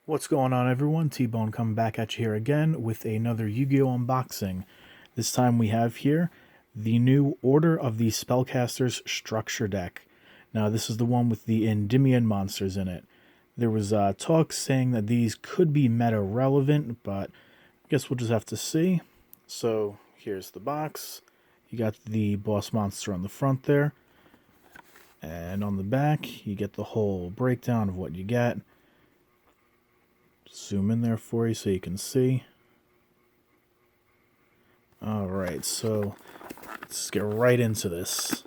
What's going on, everyone? T-Bone coming back at you here again with another Yu-Gi-Oh! Unboxing. This time we have here the new Order of the Spellcasters structure deck. Now this is the one with the Endymion monsters in it. There was talk saying that these could be meta relevant, but I guess we'll just have to see. So here's the box. You got the boss monster on the front there. And on the back, you get the whole breakdown of what you get. Zoom in there for you so you can see. Alright, so let's get right into this.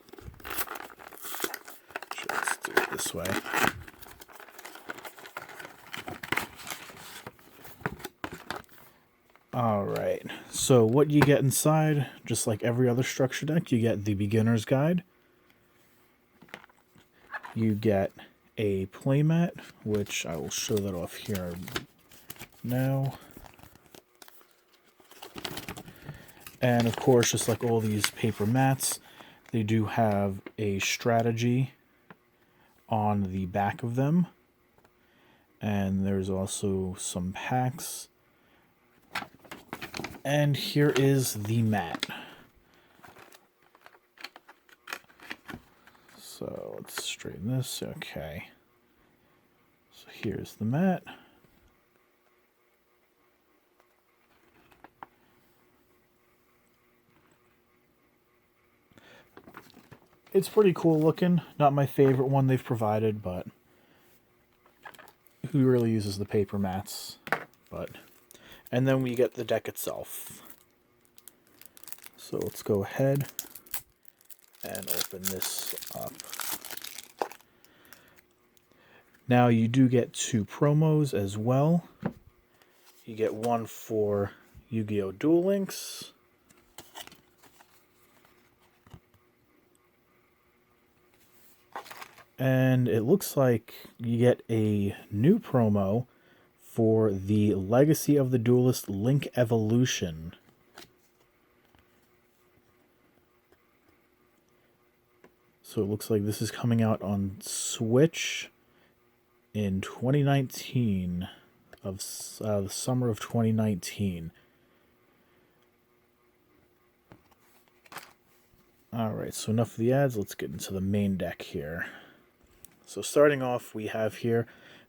Let's do it this way. Alright, so what you get inside, just like every other structure deck, you get the beginner's guide. You get a playmat, which I will show that off here now. And of course, just like all these paper mats, they do have a strategy on the back of them. And there's also some packs. And here is the mat. So let's straighten this. Okay. So here's the mat. It's pretty cool looking. Not my favorite one they've provided, but who really uses the paper mats? And then we get the deck itself. So let's go ahead and open this up. Now you do get 2 promos as well. You get one for Yu-Gi-Oh! Duel Links. And it looks like you get a new promo for the Legacy of the Duelist Link Evolution. So it looks like this is coming out on Switch in 2019, of the summer of 2019. Alright, so enough of the ads, let's get into the main deck here. So starting off, we have here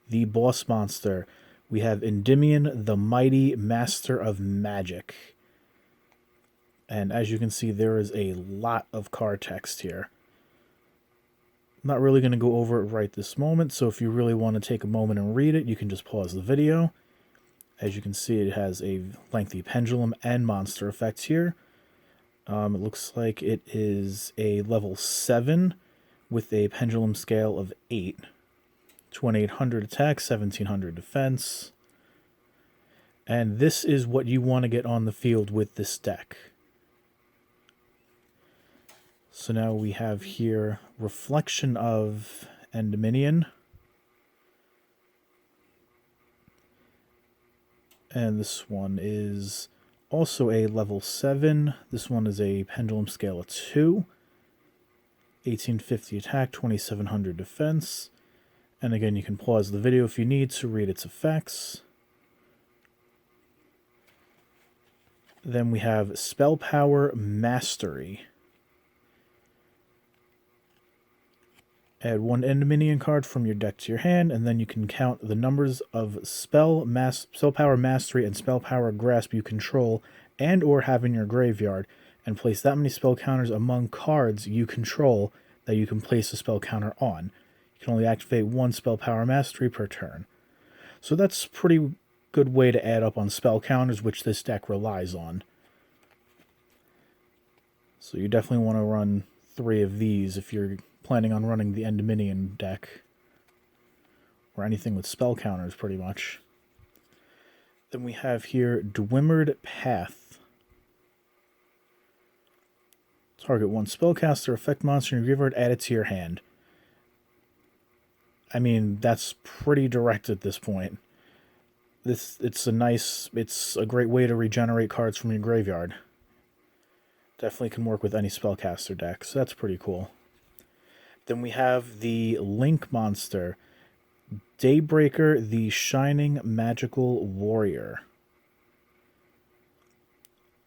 the boss monster. We have Endymion, the Mighty Master of Magic. And as you can see, there is a lot of card text here. I'm not really going to go over it right this moment, so if you really want to take a moment and read it, you can just pause the video. As you can see, it has a lengthy pendulum and monster effects here. It looks like it is a level 7 with a pendulum scale of 8. 2800 attack, 1700 defense. And this is what you want to get on the field with this deck. So now we have here Reflection of Endymion. And this one is also a level 7. This one is a pendulum scale of 2. 1850 attack, 2700 defense. And again, you can pause the video if you need to read its effects. Then we have Spell Power Mastery. Add 1 Endymion card from your deck to your hand, and then you can count the numbers of Spell Power Mastery and Spell Power Grasp you control and or have in your graveyard, and place that many spell counters among cards you control that you can place a spell counter on. You can only activate 1 Spell Power Mastery per turn. So that's a pretty good way to add up on spell counters, which this deck relies on. So you definitely want to run 3 of these if you're planning on running the Endymion deck, or anything with spell counters pretty much. Then we have here Dwimmered Path. Target 1 spellcaster effect monster in your graveyard, add it to your hand. I mean, that's pretty direct at this point. It's a great way to regenerate cards from your graveyard. Definitely can work with any spellcaster deck, so that's pretty cool. Then we have the Link monster. Daybreaker, the Shining Magical Warrior.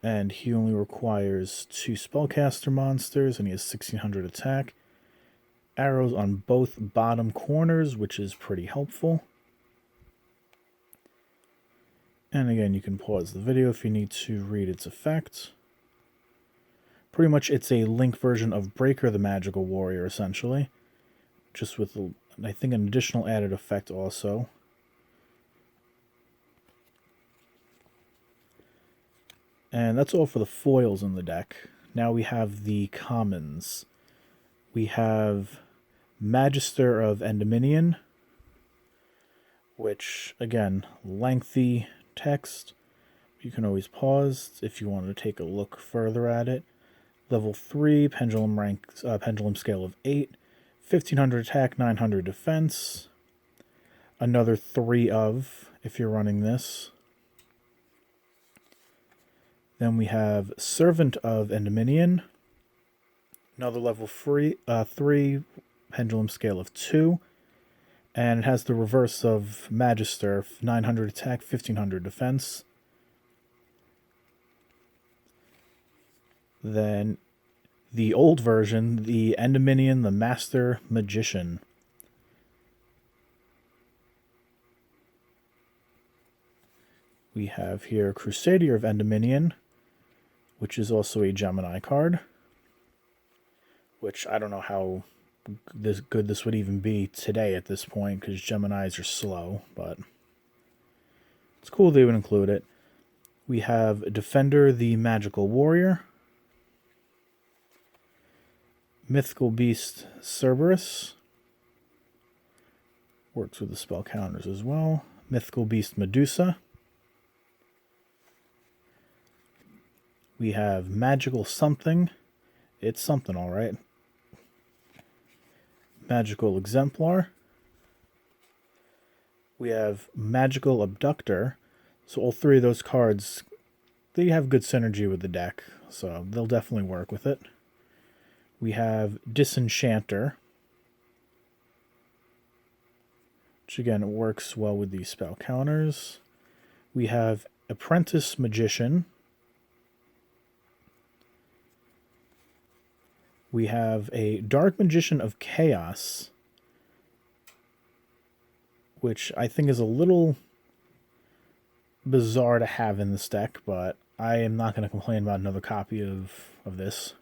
And he only requires 2 Spellcaster monsters, and he has 1600 attack. Arrows on both bottom corners, which is pretty helpful. And again, you can pause the video if you need to read its effect. Pretty much it's a Link version of Breaker the Magical Warrior, essentially. Just with, I think, an additional added effect also. And that's all for the foils in the deck. Now we have the commons. We have Magister of Endominion, which, again, lengthy text. You can always pause if you want to take a look further at it. Level 3, pendulum scale of 8, 1500 attack, 900 defense. Another 3 of, if you're running this. Then we have Servant of Endominion. Another level 3, pendulum scale of 2. And it has the reverse of Magister, 900 attack, 1500 defense. Then the old version, the Endominion, the Master Magician. We have here Crusader of Endominion, which is also a Gemini card. Which I don't know how good this would even be today at this point, because Geminis are slow, but it's cool they would include it. We have Defender the Magical Warrior, Mythical Beast Cerberus, works with the spell counters as well. Mythical Beast Medusa. We have Magical Something. It's something, alright. Magical Exemplar. We have Magical Abductor. So all 3 of those cards, they have good synergy with the deck, so they'll definitely work with it. We have Disenchanter, which again works well with these spell counters. We have Apprentice Magician. We have a Dark Magician of Chaos, which I think is a little bizarre to have in this deck, but I am not going to complain about another copy of this.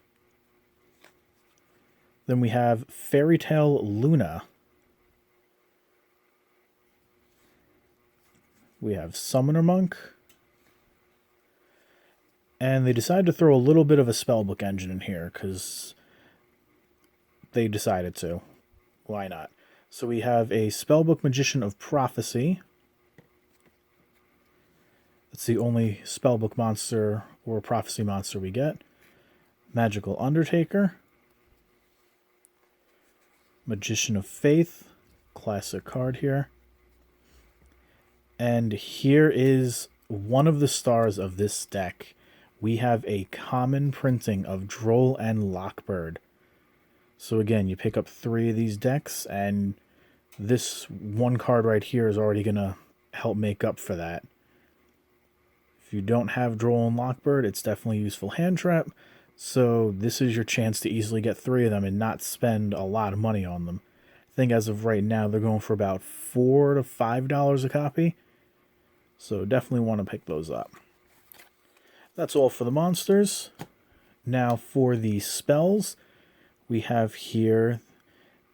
Then we have Fairy Tale Luna. We have Summoner Monk. And they decided to throw a little bit of a spellbook engine in here, because they decided to. Why not? So we have a Spellbook Magician of Prophecy. That's the only Spellbook monster or Prophecy monster we get. Magical Undertaker. Magician of Faith. Classic card here. And here is one of the stars of this deck. We have a common printing of Droll and Lockbird. So again, you pick up 3 of these decks, and this one card right here is already going to help make up for that. If you don't have Droll and Lockbird, it's definitely a useful hand trap. So this is your chance to easily get 3 of them and not spend a lot of money on them. I think as of right now, they're going for about $4 to $5 a copy. So definitely want to pick those up. That's all for the monsters. Now for the spells. We have here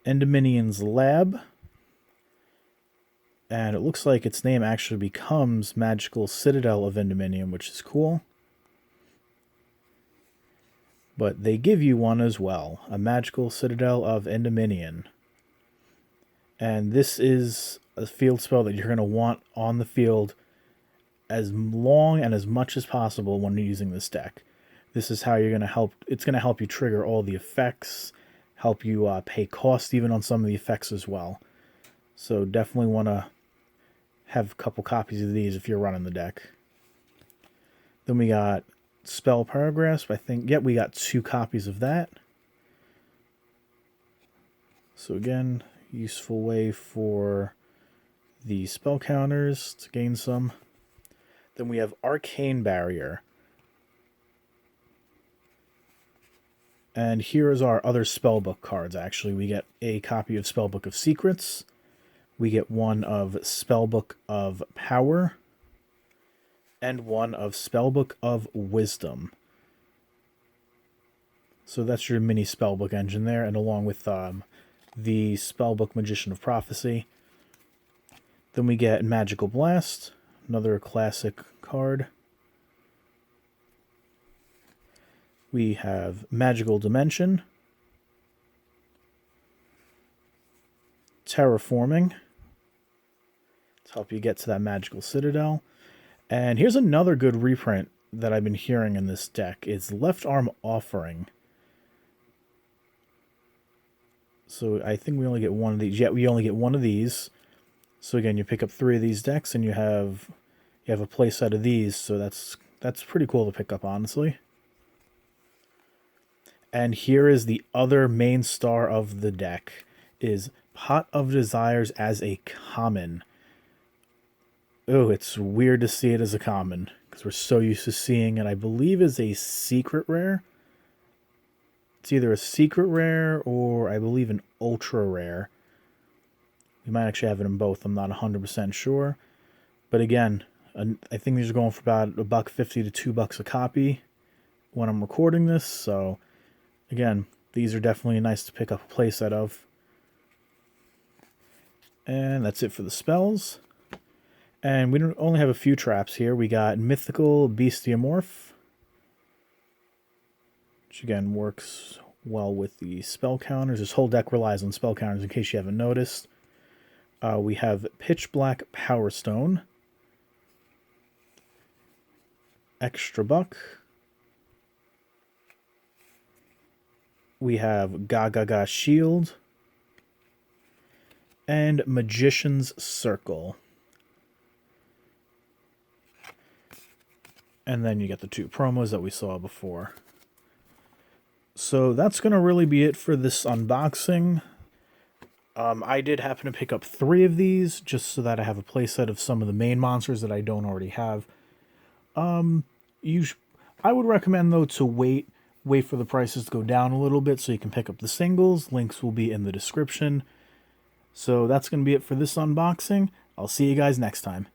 Endominion's Lab. And it looks like its name actually becomes Magical Citadel of Endominion, which is cool. But they give you one as well, a Magical Citadel of Endominion. And this is a field spell that you're going to want on the field as long and as much as possible when you're using this deck. This is how you're going to help. It's going to help you trigger all the effects, help you pay cost even on some of the effects as well. So definitely want to have a couple copies of these if you're running the deck. Then we got Spell Paragraphs. I think, yep, we got 2 copies of that. So again, useful way for the spell counters to gain some. Then we have Arcane Barrier. And here is our other spellbook cards, actually. We get a copy of Spellbook of Secrets. We get one of Spellbook of Power. And one of Spellbook of Wisdom. So that's your mini spellbook engine there, and along with the Spellbook Magician of Prophecy. Then we get Magical Blast, another classic card. We have Magical Dimension, Terraforming, to help you get to that Magical Citadel. And here's another good reprint that I've been hearing in this deck. It's Left Arm Offering. So I think we only get one of these. Yeah, we only get one of these. So again, you pick up 3 of these decks, and you have a play set of these. So that's pretty cool to pick up, honestly. And here is the other main star of the deck, is Pot of Desires as a common. Oh, it's weird to see it as a common, because we're so used to seeing it, I believe, as a secret rare. It's either a secret rare or I believe an ultra rare. We might actually have it in both. I'm not 100% sure. But again, I think these are going for about $1.50 to $2 a copy when I'm recording this. So again, these are definitely nice to pick up a playset of. And that's it for the spells. And we don't only have a few traps here. We got Mythical Bestiamorph, which again works well with the spell counters. This whole deck relies on spell counters in case you haven't noticed. We have Pitch Black Power Stone, Extra Buck. We have Gaga Shield and Magician's Circle. And then you get the 2 promos that we saw before. So that's going to really be it for this unboxing. I did happen to pick up 3 of these, just so that I have a playset of some of the main monsters that I don't already have. I would recommend, though, to wait for the prices to go down a little bit so you can pick up the singles. Links will be in the description. So that's going to be it for this unboxing. I'll see you guys next time.